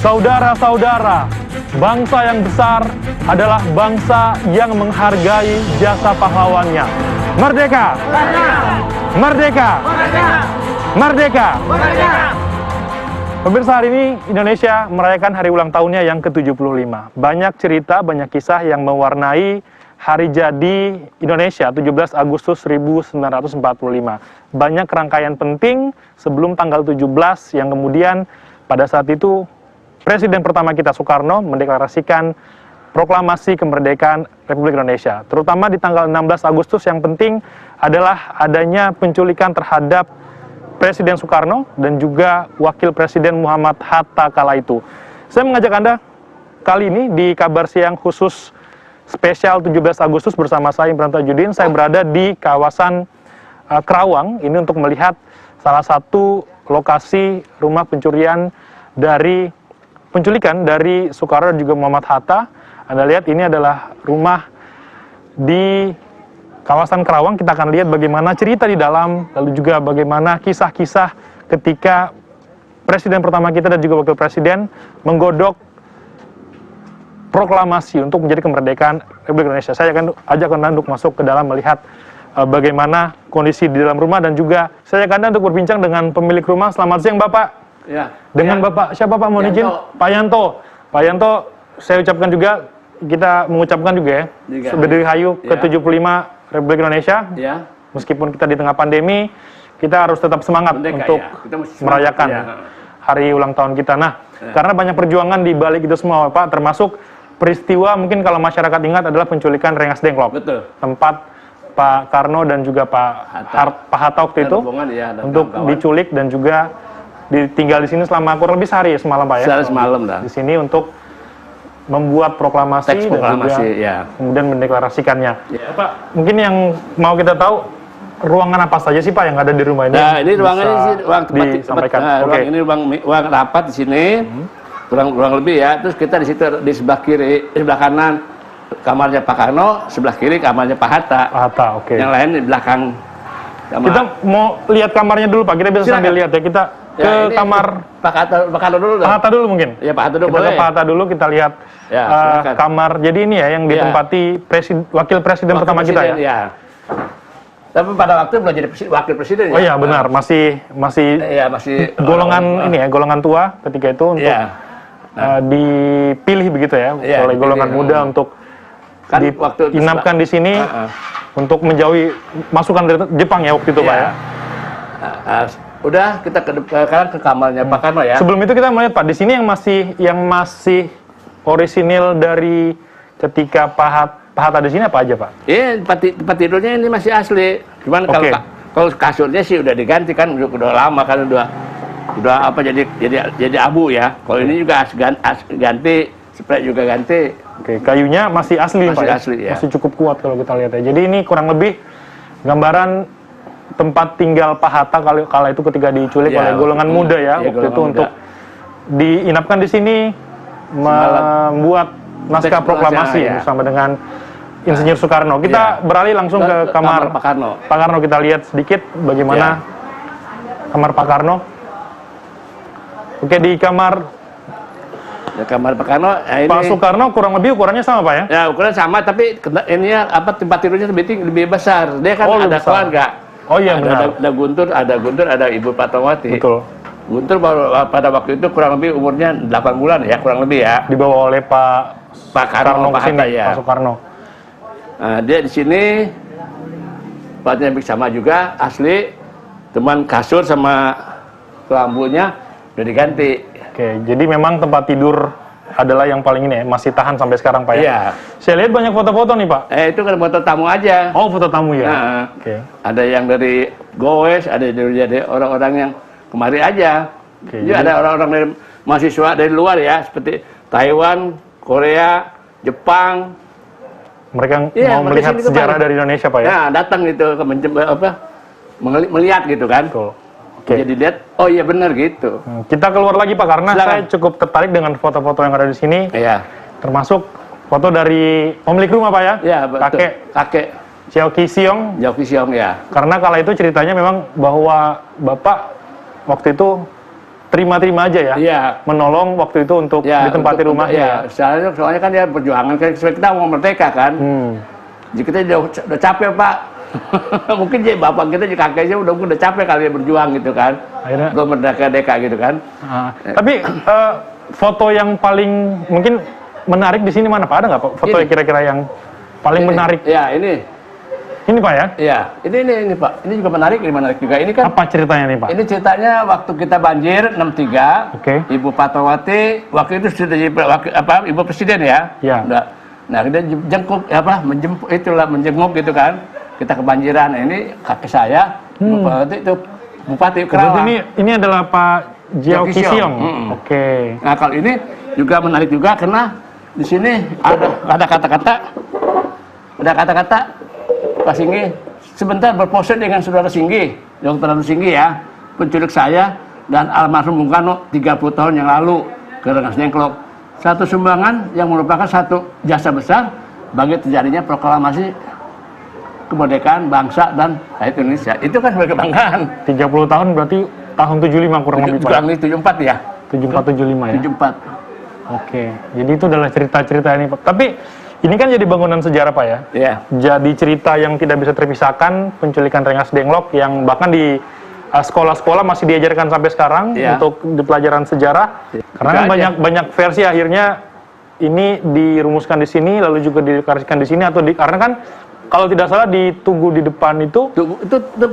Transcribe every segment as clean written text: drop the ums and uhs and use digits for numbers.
Saudara-saudara, bangsa yang besar adalah bangsa yang menghargai jasa pahlawannya. Merdeka! Merdeka! Merdeka! Pemirsa, hari ini Indonesia merayakan hari ulang tahunnya yang ke-75. Banyak cerita, banyak kisah yang mewarnai hari jadi Indonesia 17 Agustus 1945. Banyak rangkaian penting sebelum tanggal 17 yang kemudian pada saat itu Presiden pertama kita Soekarno mendeklarasikan proklamasi kemerdekaan Republik Indonesia. Terutama di tanggal 16 Agustus yang penting adalah adanya penculikan terhadap Presiden Soekarno dan juga Wakil Presiden Muhammad Hatta kala itu. Saya mengajak Anda kali ini di kabar siang khusus spesial 17 Agustus bersama saya Imran Tajudin. Saya berada di kawasan Kerawang ini untuk melihat salah satu lokasi rumah penculikan dari Soekarno dan juga Muhammad Hatta. Anda lihat ini adalah rumah di kawasan Kerawang. Kita akan lihat bagaimana cerita di dalam, lalu juga bagaimana kisah-kisah ketika Presiden pertama kita dan juga Wakil Presiden menggodok proklamasi untuk menjadi kemerdekaan Republik Indonesia. Saya akan ajak Anda untuk masuk ke dalam melihat bagaimana kondisi di dalam rumah, dan juga saya ajak Anda untuk berbincang dengan pemilik rumah. Selamat siang Bapak. Ya. Dengan Bapak siapa Pak, mohon izin? Pak Yanto. Pak Yanto, saya ucapkan juga, kita mengucapkan juga ya, Berdiri Hayu ke-75 Republik Indonesia. Ya. Meskipun kita di tengah pandemi, kita harus tetap semangat untuk merayakan hari ulang tahun kita. Nah, karena banyak perjuangan di balik itu semua Pak, termasuk peristiwa mungkin kalau masyarakat ingat adalah penculikan Rengas Dengklok. Betul. Tempat Pak Karno dan juga Pak Hatta waktu itu untuk diculik dan juga ditinggal di sini selama kurang lebih sehari semalam Pak ya. Sehari semalam dah. Di sini untuk membuat proklamasi, teks proklamasi, dan juga ya. kemudian mendeklarasikannya. Ya. Pak, mungkin yang mau kita tahu ruangan apa saja sih Pak yang ada di rumah ini? Nah, ini ruangan ini sih ruang tempat disampaikan. Ruang ini ruang rapat di sini. Kurang lebih ya. Terus kita di situ di sebelah kiri, di sebelah kanan kamarnya Pak Karno, sebelah kiri kamarnya Pak Hatta. Pak Hatta, oke. Yang lain di belakang. Kita mau lihat kamarnya dulu Pak. Kita bisa sambil lihat ya. Kita ke kamar Pak Hatta dulu. Pak Hatta dulu mungkin. Ya, Pak Hatta dulu kita boleh. Ke Pak Hatta dulu, kita lihat kamar. Jadi ini ya yang ditempati Wakil Presiden pertama kita ya. Ya. Tapi pada waktu belum jadi wakil presiden ya. Oh iya benar, masih golongan ini ya, golongan tua ketika itu untuk dipilih begitu ya, oleh golongan muda untuk diinapkan di sini untuk menjauhi masukan dari Jepang ya waktu itu Pak ya. Udah kita ke kamarnya Pak Karno ya. Sebelum itu kita melihat Pak, di sini yang masih orisinil dari ketika Pak Hatta di sini apa aja Pak? Iya, tempat tidurnya ini masih asli. Cuman kalau kasurnya sih udah diganti kan, udah lama kan, udah apa jadi abu ya. Kalau ini juga ganti, spray juga ganti. Oke, kayunya masih asli Pak. Asli, ya. Masih cukup kuat kalau kita lihat ya. Jadi ini kurang lebih gambaran tempat tinggal Pak Hatta kala itu ketika diculik oleh golongan muda ya, waktu itu untuk diinapkan di sini membuat naskah proklamasi bersama dengan Insinyur Soekarno. Kita beralih langsung ke kamar Pak Karno. Pak Karno, kita lihat sedikit bagaimana kamar Pak Karno. Oke, di kamar Pak Karno, ini Pak Soekarno kurang lebih ukurannya sama Pak ya? Ya, ukuran sama, tapi ini tempat tidurnya lebih besar. Dia kan ada keluarga. Oh iya benar. Ada Guntur, ada Ibu Fatmawati. Betul. Guntur pada waktu itu kurang lebih umurnya 8 bulan ya, kurang lebih ya. Dibawa oleh Pak Karno ke sini, Pak Soekarno. Nah, dia di sini tempatnya sama juga asli, teman kasur sama kelambunya udah diganti. Oke, jadi memang tempat tidur adalah yang paling ini ya, masih tahan sampai sekarang Pak ya? Iya. Saya lihat banyak foto-foto nih Pak. Itu kan foto tamu aja. Oh, foto tamu ya? Nah, oke. Ada yang dari Goes, ada dari orang-orang yang kemari aja. Oke, jadi ada orang-orang dari mahasiswa dari luar ya, seperti Taiwan, Korea, Jepang. Mereka mau melihat sejarah dari Indonesia Pak ya? Ya, datang gitu, melihat gitu kan. Betul. Okay. Jadi lihat, oh iya benar gitu. Kita keluar lagi Pak, karena saya cukup tertarik dengan foto-foto yang ada di sini. Iya. Termasuk foto dari pemilik rumah Pak ya? Iya, betul. Kakek. Cheo Ki Siong. Cheo Ki Siong ya. Karena kala itu ceritanya memang bahwa Bapak waktu itu terima-terima aja ya? Iya. Menolong waktu itu untuk ditempati rumahnya. Iya, soalnya kan dia perjuangan, kita mau merdeka kan. Jadi kita udah capek Pak. Mungkin jadi bapak kita, jadi kakeknya udah capek kali ya berjuang gitu kan. Akhirnya belum merdeka gitu kan. Tapi foto yang paling mungkin menarik di sini mana Pak? Ada nggak Pak foto yang kira-kira yang paling menarik? Ya ini Pak ya? Iya, ini Pak. Ini juga menarik juga. Ini kan apa ceritanya nih Pak? Ini ceritanya waktu kita banjir 63. Oke. Ibu Fatmawati waktu itu sudah jadi Ibu Presiden ya. Iya. Nah, kita menjenguk gitu kan. Kita kebanjiran. Nah, ini kakek saya, Bupati itu Bupati Kerawang. Ini adalah Pak Jiao Kisiong. Oke. Nah, kalau ini juga menarik juga karena di sini ada kata-kata Pak Singgi sebentar berpose dengan saudara Singgi, Dr. Anu Singgi ya, penculik saya dan almarhum Bung Karno 30 tahun yang lalu ke Rengas Dengklok. Satu sumbangan yang merupakan satu jasa besar bagi terjadinya proklamasi kemerdekaan bangsa dan rakyat Indonesia. Itu kan sebagai kebanggaan. 30 tahun berarti tahun 75 kurang lebih Pak. Kurang lebih 74 ya. 74 75 ya. 74. Oke. Jadi itu adalah cerita-cerita ini Pak. Tapi ini kan jadi bangunan sejarah Pak ya. Iya. Jadi cerita yang tidak bisa terpisahkan, penculikan Rengas Dengklok yang bahkan di sekolah-sekolah masih diajarkan sampai sekarang untuk di pelajaran sejarah. Karena kan banyak versi akhirnya ini dirumuskan di sini lalu juga dideklarasikan di sini karena kan kalau tidak salah di Tugu di depan itu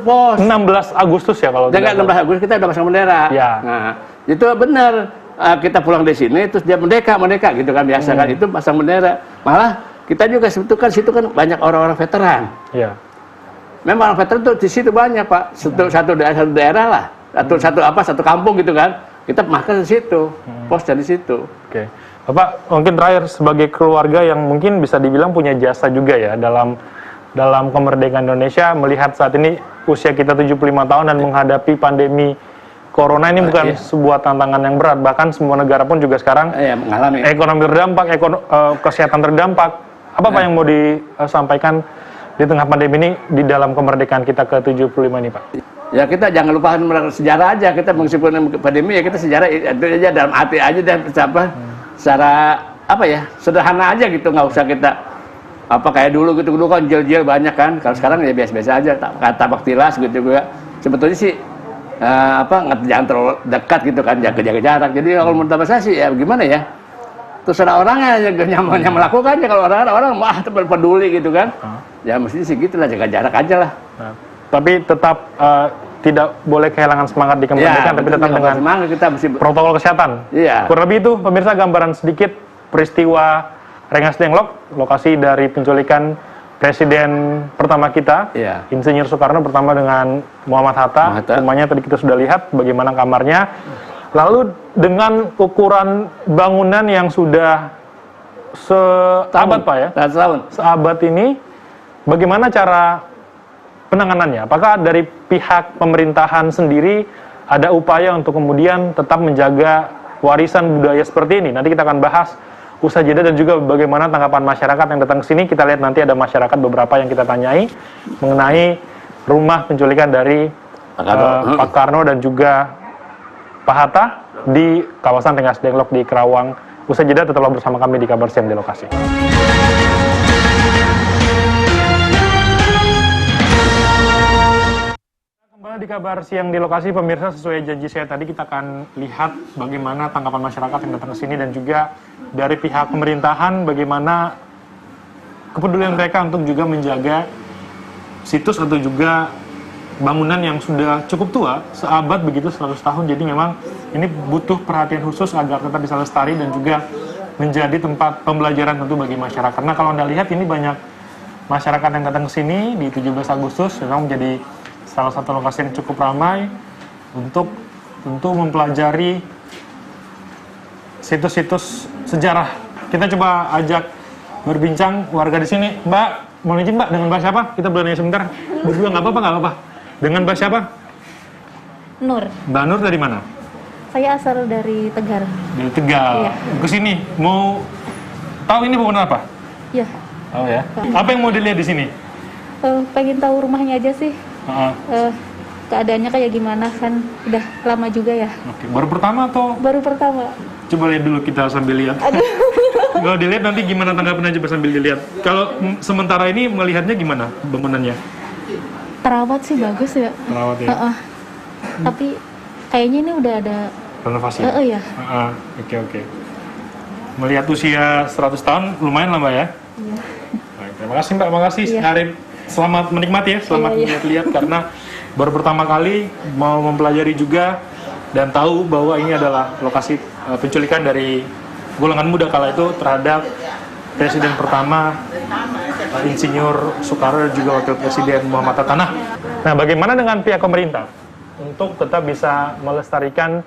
pos 16 Agustus ya kalau tidak 16 Agustus kita udah pasang bendera. Ya. Nah, itu benar. Kita pulang di sini terus dia merdeka gitu kan biasa kan itu pasang bendera. Malah kita juga situ kan banyak orang-orang veteran. Iya. Memang orang veteran tuh di situ banyak Pak. Satu daerah lah. Satu kampung gitu kan. Kita makan di situ. Pos dari situ. Oke. Bapak mungkin terakhir sebagai keluarga yang mungkin bisa dibilang punya jasa juga ya dalam kemerdekaan Indonesia, melihat saat ini usia kita 75 tahun dan menghadapi pandemi Corona ini bukan sebuah tantangan yang berat, bahkan semua negara pun juga sekarang mengalami ekonomi terdampak, kesehatan terdampak. Apa Pak yang mau disampaikan di tengah pandemi ini di dalam kemerdekaan kita ke-75 ini Pak? Ya kita jangan lupa sejarah aja, kita meskipun pandemi ya kita sejarah itu aja dalam hati aja dan secara sederhana aja gitu, nggak usah kita kayak dulu kan jel-jel banyak kan, kalau sekarang ya biasa-biasa aja, kata baktilas gitu juga. Sebetulnya sih jangan terlalu dekat gitu kan, jaga jarak. Jadi kalau menurut saya sih ya gimana ya, terserah orangnya yang melakukannya. Kalau orang peduli gitu kan, ya mesti sih gitulah, jaga jarak aja lah. Tapi tetap tidak boleh kehilangan semangat di kemerdekaan, tapi tetap dengan semangat, kita mesti protokol kesehatan. Iya. Kurang lebih itu pemirsa gambaran sedikit peristiwa Rengas Dengklok, lokasi dari penculikan Presiden pertama kita, Insinyur Soekarno pertama dengan Muhammad Hatta. Rumahnya tadi kita sudah lihat bagaimana kamarnya. Lalu dengan ukuran bangunan yang sudah seabad Pak ya? Seabad ini, bagaimana cara penanganannya? Apakah dari pihak pemerintahan sendiri ada upaya untuk kemudian tetap menjaga warisan budaya seperti ini? Nanti kita akan bahas usai jeda dan juga bagaimana tanggapan masyarakat yang datang ke sini. Kita lihat nanti ada masyarakat beberapa yang kita tanyai mengenai rumah penculikan dari Pak Karno dan juga Pak Hatta di kawasan Rengas Dengklok di Kerawang. Usai jeda tetaplah bersama kami di Kabar Siang di Lokasi. Kembali di Kabar Siang di Lokasi, pemirsa, sesuai janji saya tadi kita akan lihat bagaimana tanggapan masyarakat yang datang ke sini dan juga dari pihak pemerintahan bagaimana kepedulian mereka untuk juga menjaga situs atau juga bangunan yang sudah cukup tua, seabad begitu, 100 tahun. Jadi memang ini butuh perhatian khusus agar tetap bisa lestari dan juga menjadi tempat pembelajaran tentu bagi masyarakat. Karena kalau Anda lihat ini banyak masyarakat yang datang ke sini di 17 Agustus memang menjadi salah satu lokasi yang cukup ramai untuk tentu mempelajari situs-situs sejarah. Kita coba ajak berbincang warga di sini. Mbak, mau izin Mbak, dengan Mbak siapa? Kita boleh nanya sebentar. Berdua nggak apa-apa. Dengan Mbak siapa? Nur. Mbak Nur dari mana? Saya asal dari Tegal. Dari Tegal. Iya. Kesini mau tahu ini bangunan apa? Iya. Oh ya. Apa yang mau dilihat di sini? Pengen tahu rumahnya aja sih. keadaannya kayak gimana kan udah lama juga ya. Oke, baru pertama atau? Baru pertama. Coba lihat dulu kita sambil lihat. Kalau dilihat nanti gimana tanggapan aja sambil dilihat. Kalau sementara ini melihatnya gimana bangunannya? Terawat sih bagus ya. Terawat ya. Tapi kayaknya ini udah ada renovasi. Ya. Oke. Melihat usia 100 tahun lumayan lah Mbak ya. Iya. Baik, terima kasih Mbak, makasih. Iya. Arif, selamat menikmati ya, selamat lihat-lihat karena baru pertama kali mau mempelajari juga dan tahu bahwa ini adalah lokasi penculikan dari golongan muda kala itu terhadap Presiden pertama Insinyur Soekarno dan juga Wakil Presiden Muhammad Hatta. Nah, bagaimana dengan pihak pemerintah untuk tetap bisa melestarikan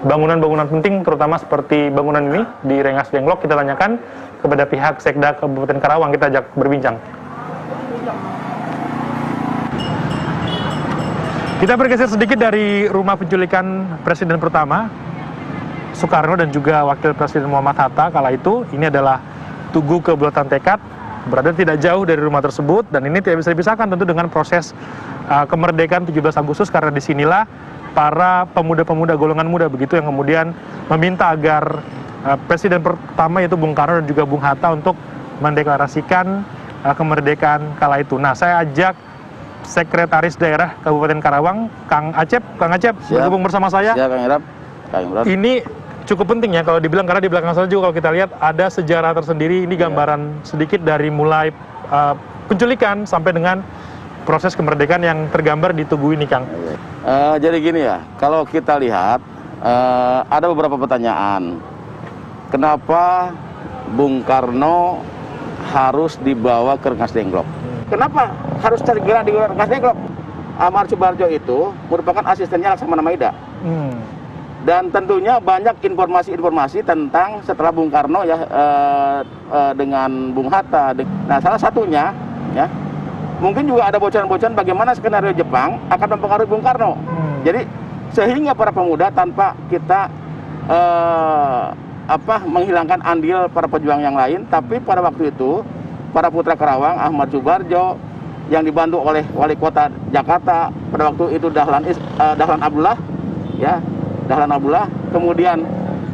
bangunan-bangunan penting, terutama seperti bangunan ini di Rengas Dengklok? Kita tanyakan kepada pihak Sekda Kabupaten Karawang, kita ajak berbincang. Kita bergeser sedikit dari rumah penculikan Presiden pertama Soekarno dan juga Wakil Presiden Muhammad Hatta kala itu. Ini adalah Tugu Kebulatan Tekad, berada tidak jauh dari rumah tersebut, dan ini tidak bisa dipisahkan tentu dengan proses kemerdekaan 17 Agustus, karena disinilah para pemuda-pemuda golongan muda begitu yang kemudian meminta agar Presiden pertama yaitu Bung Karno dan juga Bung Hatta untuk mendeklarasikan kemerdekaan kala itu. Nah, saya ajak Sekretaris Daerah Kabupaten Karawang, Kang Acep. Kang Acep bergabung bersama saya. Siap, Kang Irap. Ini cukup penting ya kalau dibilang, karena di belakang saya juga kalau kita lihat ada sejarah tersendiri. Ini gambaran sedikit dari mulai penculikan sampai dengan proses kemerdekaan yang tergambar di Tugu ini, Kang. Jadi gini ya, kalau kita lihat ada beberapa pertanyaan. Kenapa Bung Karno harus dibawa ke Rengas Dengklok? Kenapa harus segera di Rengas Dengklok? Ahmad Subarjo itu merupakan asistennya Laksamana Maida. Dan tentunya banyak informasi-informasi tentang setelah Bung Karno ya dengan Bung Hatta. Nah, salah satunya ya mungkin juga ada bocoran-bocoran bagaimana skenario Jepang akan mempengaruhi Bung Karno. Jadi sehingga para pemuda tanpa kita menghilangkan andil para pejuang yang lain, tapi pada waktu itu para putra Karawang, Ahmad Subarjo yang dibantu oleh Wali Kota Jakarta pada waktu itu Dahlan Abdullah, ya. Dahlan Abdullah kemudian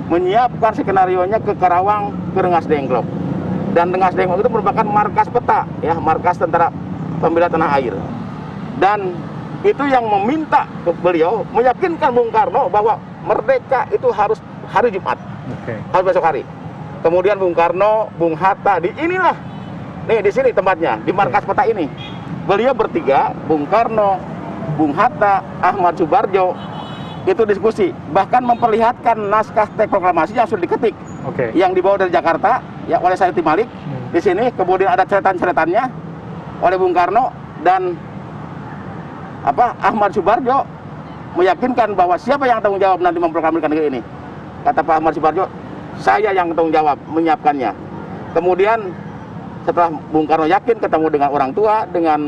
menyiapkan skenarionya ke Karawang, ke Rengas Dengklok. Dan Rengas Dengklok itu merupakan markas peta, ya, markas tentara pembela tanah air. Dan itu yang meminta ke beliau meyakinkan Bung Karno bahwa merdeka itu harus hari Jumat, harus besok hari. Kemudian Bung Karno, Bung Hatta, inilah, nih di sini tempatnya, di markas peta ini. Beliau bertiga, Bung Karno, Bung Hatta, Ahmad Subarjo, itu diskusi, bahkan memperlihatkan naskah teks proklamasi yang sudah diketik, yang dibawa dari Jakarta, ya, oleh Sayuti Malik. Di sini kemudian ada ceretan-ceretannya oleh Bung Karno dan Ahmad Subarjo meyakinkan bahwa siapa yang tanggung jawab nanti memproklamasikan negeri ini. Kata Pak Ahmad Subarjo, saya yang tanggung jawab menyiapkannya. Kemudian setelah Bung Karno yakin ketemu dengan orang tua, dengan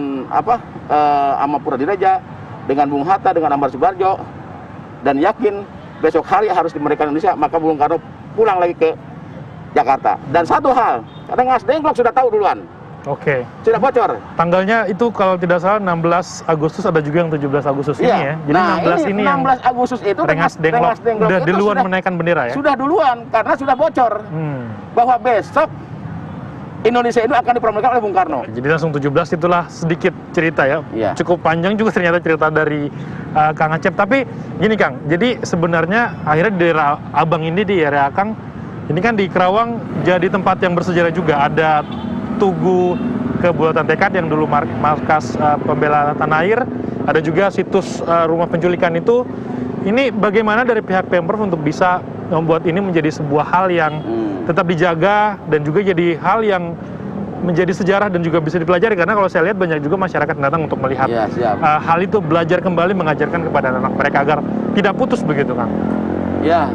Amapura Direja, dengan Bung Hatta, dengan Ahmad Subarjo, dan yakin besok hari harus dimerdekakan Indonesia, maka Bung Karno pulang lagi ke Jakarta. Dan satu hal, Rengas Dengklok sudah tahu duluan. Sudah bocor. Tanggalnya itu kalau tidak salah 16 Agustus, ada juga yang 17 Agustus ini ya. Jadi nah, 16 ini 16 Agustus itu Rengas Dengklok udah duluan menaikkan bendera ya? Sudah duluan, karena sudah bocor bahwa besok Indonesia itu akan diproklamasikan oleh Bung Karno. Jadi langsung 17, itulah sedikit cerita ya. Cukup panjang juga ternyata cerita dari Kang Acep. Tapi gini Kang, jadi sebenarnya akhirnya di daerah Abang ini, di area Kang, ini kan di Karawang jadi tempat yang bersejarah juga. Ada Tugu Kebulatan Tekad yang dulu markas pembela tanah air. Ada juga situs rumah penculikan itu. Ini bagaimana dari pihak Pemprov untuk bisa membuat ini menjadi sebuah hal yang tetap dijaga dan juga jadi hal yang menjadi sejarah dan juga bisa dipelajari, karena kalau saya lihat banyak juga masyarakat datang untuk melihat hal itu, belajar kembali, mengajarkan kepada anak mereka agar tidak putus begitu, Kang. Ya,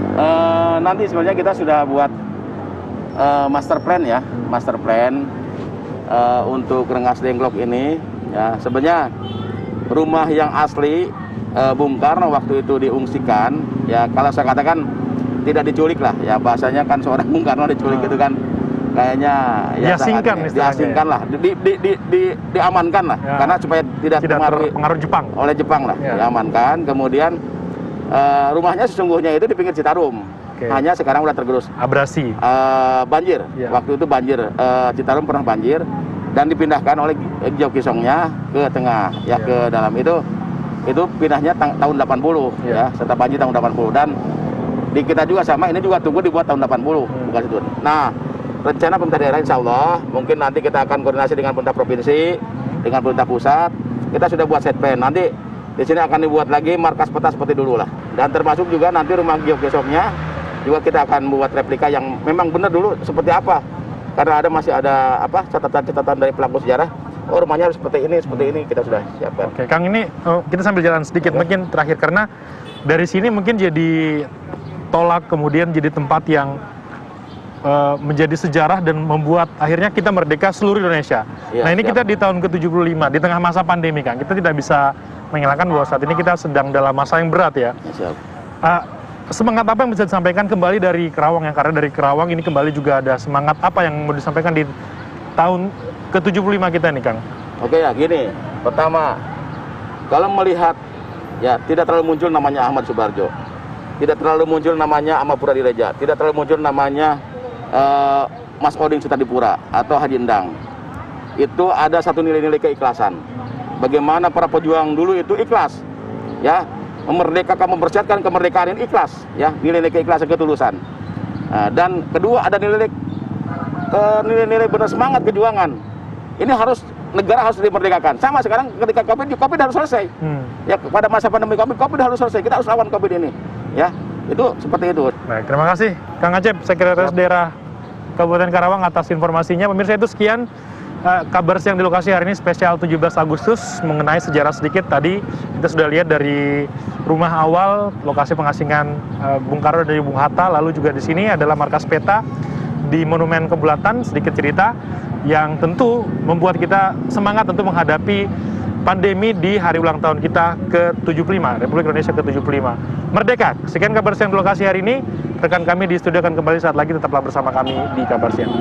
nanti sebenarnya kita sudah buat master plan ya, master plan untuk Rengas Dengklok ini. Ya, sebenarnya rumah yang asli Bung Karno waktu itu diungsikan, ya kalau saya katakan tidak diculik lah, ya bahasanya kan seorang Bung Karno diculik itu kan. kayaknya ya diasingkan sangat, istilahnya. diasingkan lah, diamankan lah, Ya. karena supaya tidak terpengaruh terpengaruh Jepang. oleh Jepang lah, Ya. diamankan. Kemudian rumahnya sesungguhnya itu di pinggir Citarum, Oke. hanya sekarang udah tergerus Abrasi. banjir. Ya. Waktu itu banjir, Citarum pernah banjir dan dipindahkan oleh Gyeongsongnya ke tengah, ya, Ya. ke dalam itu pindahnya tahun 80 Ya. ya, setelah banjir tahun 80. Dan di kita juga sama, ini juga tunggu dibuat tahun 80 bukan itu. Nah, rencana pemerintah daerah insya Allah mungkin nanti kita akan koordinasi dengan pemerintah provinsi, dengan pemerintah pusat. Kita sudah buat set plan. Nanti di sini akan dibuat lagi markas peta seperti dulu lah. Dan termasuk juga nanti rumah Gyeongsongnya juga kita akan membuat replika yang memang benar dulu seperti apa. Karena masih ada catatan-catatan dari pelaku sejarah. Oh, rumahnya harus seperti ini kita sudah siapkan. Oke, Kang, ini kita sambil jalan sedikit mungkin terakhir, karena dari sini mungkin jadi tolak, kemudian jadi tempat yang menjadi sejarah dan membuat akhirnya kita merdeka seluruh Indonesia. Iya, Nah, ini siap. kita di tahun ke-75, di tengah masa pandemi, Kang. Kita tidak bisa menghilangkan bahwa saat ini kita sedang dalam masa yang berat ya. Siap. Semangat apa yang bisa disampaikan kembali dari Kerawang ya? Karena dari Kerawang ini kembali juga ada semangat apa yang mau disampaikan di tahun ke-75 kita nih, Kang? Oke ya, gini. Pertama, kalau melihat ya tidak terlalu muncul namanya Ahmad Subarjo, tidak terlalu muncul namanya Amapura Direja, tidak terlalu muncul namanya Mas Oding Sutadipura atau Haji Endang. Itu ada satu nilai-nilai keikhlasan. Bagaimana para pejuang dulu itu ikhlas, ya, memerdekakan, mempersiapkan kemerdekaan ini ikhlas, ya, nilai-nilai keikhlasan, ketulusan. Dan kedua ada nilai-nilai benar semangat kejuangan. Ini negara harus dimerdekakan. Sama sekarang ketika COVID harus selesai. Ya, pada masa pandemi COVID harus selesai. Kita harus lawan COVID ini. Ya, itu seperti itu. Baik, terima kasih Kang Acep, Sekretaris Daerah Kabupaten Karawang atas informasinya. Pemirsa, itu sekian kabar siang di lokasi hari ini spesial 17 Agustus mengenai sejarah sedikit. Tadi kita sudah lihat dari rumah awal lokasi pengasingan Bung Karno dari Bung Hatta, lalu juga di sini adalah markas peta di Monumen Kebulatan, sedikit cerita yang tentu membuat kita semangat untuk menghadapi pandemi di hari ulang tahun kita ke-75, Republik Indonesia ke-75. Merdeka. Sekian kabar siang di lokasi hari ini. Rekan kami di studio akan kembali saat lagi, tetaplah bersama kami di Kabar Siang.